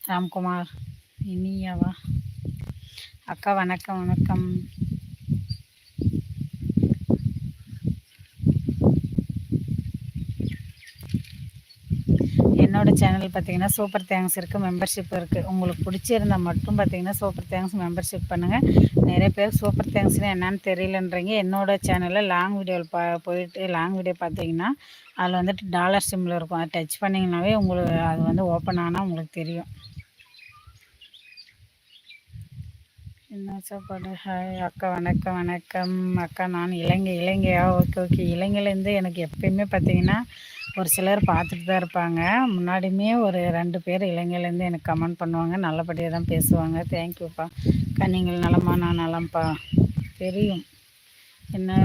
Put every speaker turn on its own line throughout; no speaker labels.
ராம்குமார், இனியாவா அக்கா? வணக்கம் வணக்கம். என்னோட சேனல் பார்த்தீங்கன்னா சூப்பர் தேங்க்ஸ் இருக்குது, மெம்பர்ஷிப் இருக்குது. உங்களுக்கு பிடிச்சிருந்தால் மட்டும் பார்த்தீங்கன்னா சூப்பர் தேங்க்ஸ் மெம்பர்ஷிப் பண்ணுங்கள். நிறைய பேர் சூப்பர் தேங்க்ஸ்னு என்னன்னு தெரியலன்றீங்க. என்னோட சேனலில் லாங் வீடியோவில் போயிட்டு லாங் வீடியோ பார்த்தீங்கன்னா அதில் வந்துட்டு டாலர் சிம்பிள் இருக்கும். அதை டச் பண்ணிங்கனாவே உங்களுக்கு அது வந்து ஓப்பன் ஆனால் உங்களுக்கு தெரியும். என்ன சாப்பாடு? ஹாய் அக்கா, வணக்கம் வணக்கம் அக்கா. நான் இலங்கையா? Okay okay. இலங்கையிலேருந்து எனக்கு எப்பயுமே பார்த்தீங்கன்னா ஒரு சிலர் பார்த்துட்டு தான் இருப்பாங்க. முன்னாடியுமே ஒரு 2 பேர் இலங்கையிலேருந்து எனக்கு கமெண்ட் பண்ணுவாங்க, நல்லபடியாக தான் பேசுவாங்க. தேங்க்யூப்பா அக்கா. நீங்கள் நலமா? நான் நலம்ப்பா. தெரியும் என்ன.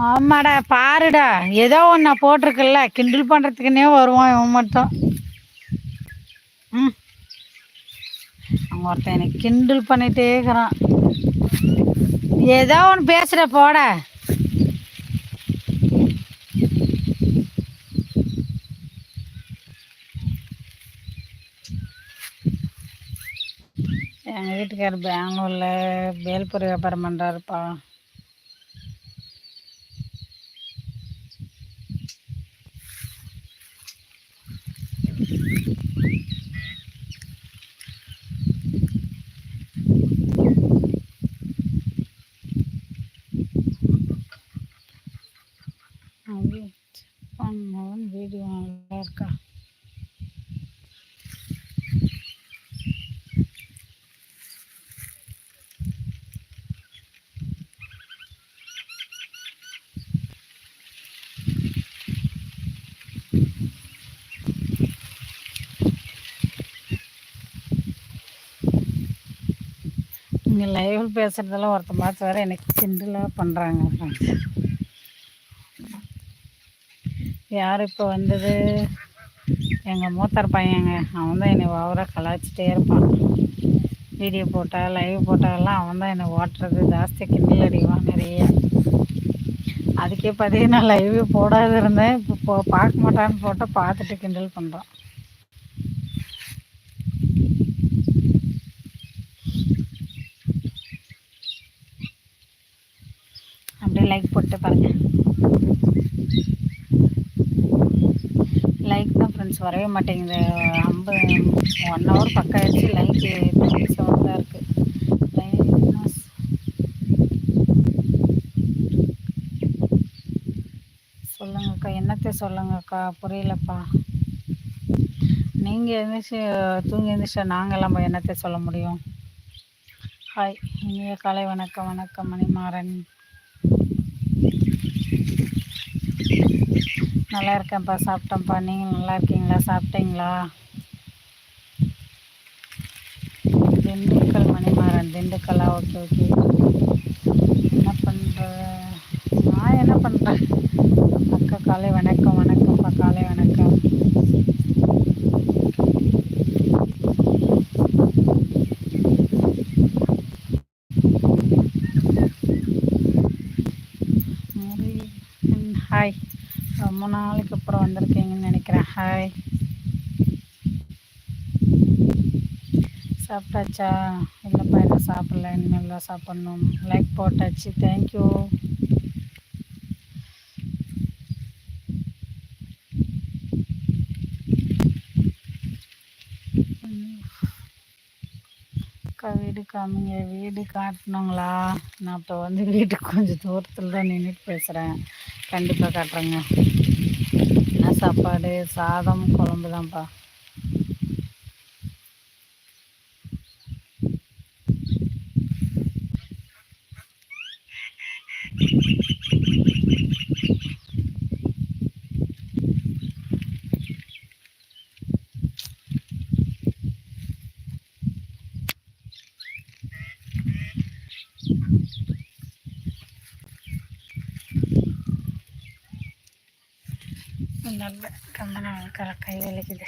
ஆமாடா, பாருடா, ஏதோ ஒன்று போட்டிருக்குல்ல, கிண்டில் பண்ணுறதுக்குன்னே வருவான் இவன் மட்டும். ம், அவங்க ஒருத்தன் எனக்கு கிண்டல் பண்ணிட்டே இருக்கிறான். ஏதோ ஒன்று பேசுகிற போட. எங்கள் வீட்டுக்காரர் பெங்களூரில் பேல்பூரி வியாபாரம் பண்ணுறாருப்பா. வீடியோ நல்லா இருக்கா? நீங்கள் லைவ் பேசுகிறதெல்லாம் ஒருத்தர் பார்த்து வேறு எனக்கு கிண்டலாக பண்ணுறாங்க. யார் இப்போ வந்தது? எங்கள் மூத்தார் பையங்க. அவன் தான் என்னை ஓவராக கலாய்ச்சிட்டே இருப்பான். வீடியோ போட்டால் லைவ் போட்டாலாம் அவன் தான் என்னை ஓட்டுறது ஜாஸ்தி, கிண்டல் அடிவான் நிறைய. அதுக்கே பார்த்தீங்கன்னா நான் லைவே போடாது இருந்தேன். இப்போ பார்க்க மாட்டான்னு போட்டால் பார்த்துட்டு கிண்டல் பண்ணுறான். அப்படியே லைக் போட்டு பாருங்கள். லைக் தான் ஃப்ரெண்ட்ஸ் வரவே மாட்டேங்குது. 1 ஹவர் பக்கம் ஆயிடுச்சு. லைக் 27 தான் இருக்குது. சொல்லுங்கக்கா, என்னத்தை சொல்லுங்கக்கா? புரியலப்பா. நீங்கள் எழுந்திரிச்சு தூங்கி எழுந்திரிச்சா நாங்கள்லாம் போய் என்னத்தை சொல்ல முடியும்? ஹாய், இனிய காலை வணக்கம். வணக்கம் மணிமாறன். நல்லா இருக்கேன்ப்பா, சாப்பிட்டேன்ப்பா. நீங்கள் நல்லா இருக்கீங்களா? சாப்பிட்டீங்களா? திண்டுக்கல் மணிமாறன். திண்டுக்கல்லா? Okay okay. என்ன பண்ணுற? நான் என்ன பண்ணுறேன் அக்கா? காலை வணக்கம். வணக்கம்ப்பா, காலை வணக்கம். ஹாய், ரொம்ப நாளைக்கு அப்புறம் வந்திருக்கீங்கன்னு நினைக்கிறேன். ஹாய், சாப்பிட்டாச்சா? இல்லைப்பா, என்ன சாப்பிடல, இனிமேல் தான் சாப்பிட்ணும். லைக் போட்டாச்சு, தேங்க்யூ. அக்கா வீடு காமிங்க. வீடு காட்டணுங்களா? நான் இப்போ வந்து வீட்டுக்கு கொஞ்சம் தூரத்தில் தான் நின்றுட்டு பேசுகிறேன். கண்டிப்பாக காட்டுறேங்க. என்ன சாப்பாடு? சாதம் குழம்பு தான்ப்பா. நல்ல கம்மன கை வலிக்குது.